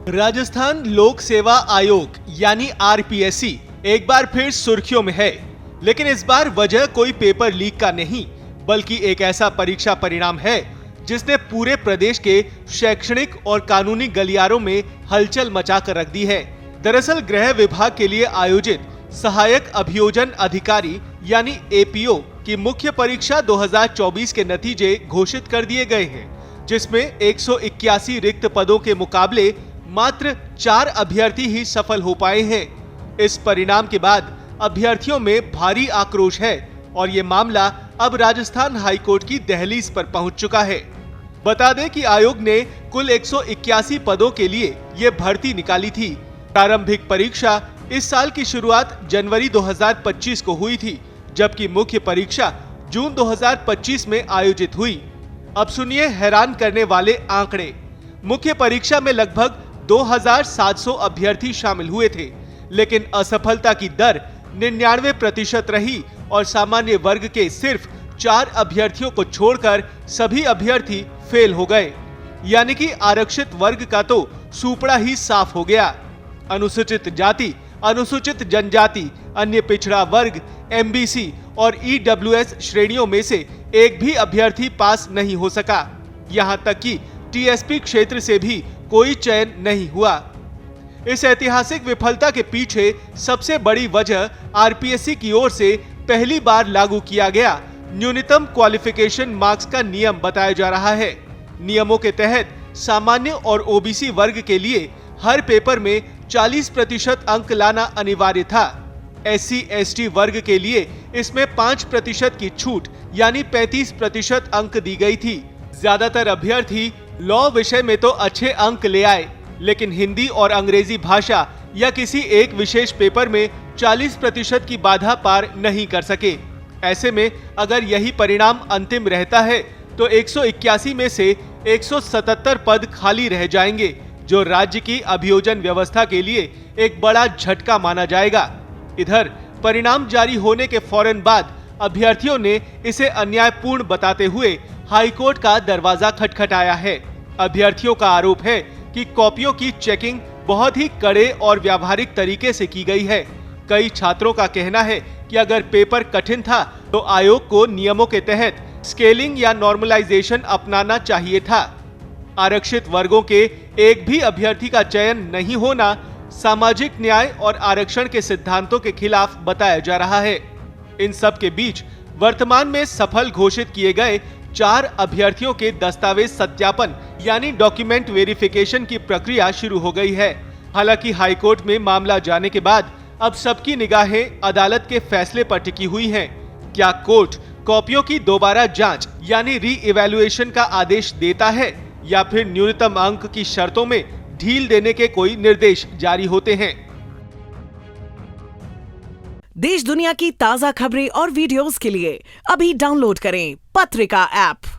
राजस्थान लोक सेवा आयोग यानी आरपीएससी एक बार फिर सुर्खियों में है, लेकिन इस बार वजह कोई पेपर लीक का नहीं बल्कि एक ऐसा परीक्षा परिणाम है जिसने पूरे प्रदेश के शैक्षणिक और कानूनी गलियारों में हलचल मचाकर रख दी है। दरअसल गृह विभाग के लिए आयोजित सहायक अभियोजन अधिकारी यानी एपीओ की मुख्य परीक्षा 2024 के नतीजे घोषित कर दिए गए हैं, जिसमें 181 रिक्त पदों के मुकाबले मात्र 4 अभ्यर्थी ही सफल हो पाए हैं। इस परिणाम के बाद अभ्यर्थियों में भारी आक्रोश है और ये मामला अब राजस्थान हाईकोर्ट की दहलीज पर पहुंच चुका है। बता दें कि आयोग ने कुल 181 पदों के लिए ये भर्ती निकाली थी। प्रारंभिक परीक्षा इस साल की शुरुआत जनवरी 2025 को हुई थी, जबकि मुख्य परीक्षा जून 2025 में आयोजित हुई। अब सुनिए हैरान करने वाले आंकड़े। मुख्य परीक्षा में लगभग 2700 अभ्यर्थी शामिल हुए थे, लेकिन असफलता की दर 99% रही और सामान्य वर्ग के सिर्फ 4 अभ्यर्थियों को छोड़कर सभी अभ्यर्थी फेल हो गए। यानी कि आरक्षित वर्ग का तो सूपड़ा ही साफ हो गया। अनुसूचित जाति, अनुसूचित जनजाति, अन्य पिछड़ा वर्ग, एमबीसी और ईडब्ल्यूएस श्रेणियों में से एक भी अभ्यर्थी पास नहीं हो सका। यहां तक कि टीएसपी क्षेत्र से भी कोई चयन नहीं हुआ। इस ऐतिहासिक विफलता के पीछे सबसे बड़ी वजह आरपीएससी की ओर से पहली बार लागू किया गया न्यूनतम क्वालिफिकेशन मार्क्स का नियम बताया जा रहा है। नियमों के तहत सामान्य और ओबीसी वर्ग के लिए हर पेपर में 40% अंक लाना अनिवार्य था। SC/ST वर्ग के लिए इसमें 5% की छूट यानी 35% अंक दी गई थी। ज्यादातर अभ्यर्थी लॉ विषय में तो अच्छे अंक ले आए, लेकिन हिंदी और अंग्रेजी भाषा या किसी एक विशेष पेपर में 40% की बाधा पार नहीं कर सके। ऐसे में अगर यही परिणाम अंतिम रहता है तो 181 में से 177 पद खाली रह जाएंगे, जो राज्य की अभियोजन व्यवस्था के लिए एक बड़ा झटका माना जाएगा। इधर परिणाम जारी होने के फौरन बाद अभ्यर्थियों ने इसे अन्यायपूर्ण बताते हुए हाईकोर्ट का दरवाजा खटखटाया है। अभ्यर्थियों का आरोप है कि कॉपियों की चेकिंग बहुत ही कड़े और व्यावहारिक तरीके से की गई है। कई छात्रों का कहना है कि अगर पेपर कठिन था तो आयोग को नियमों के तहत स्केलिंग या नॉर्मलाइजेशन अपनाना चाहिए था। आरक्षित वर्गों के एक भी अभ्यर्थी का चयन नहीं होना सामाजिक न्याय और आरक्षण के सिद्धांतों के खिलाफ बताया जा रहा है। इन सब के बीच वर्तमान में सफल घोषित किए गए 4 अभ्यर्थियों के दस्तावेज सत्यापन यानी डॉक्यूमेंट वेरिफिकेशन की प्रक्रिया शुरू हो गई है। हालांकि हाईकोर्ट में मामला जाने के बाद अब सबकी निगाहें अदालत के फैसले पर टिकी हुई हैं। क्या कोर्ट कॉपियों की दोबारा जांच यानी री इवैल्यूएशन का आदेश देता है या फिर न्यूनतम अंक की शर्तों में ढील देने के कोई निर्देश जारी होते हैं? देश दुनिया की ताजा खबरें और वीडियोस के लिए अभी डाउनलोड करें पत्रिका ऐप।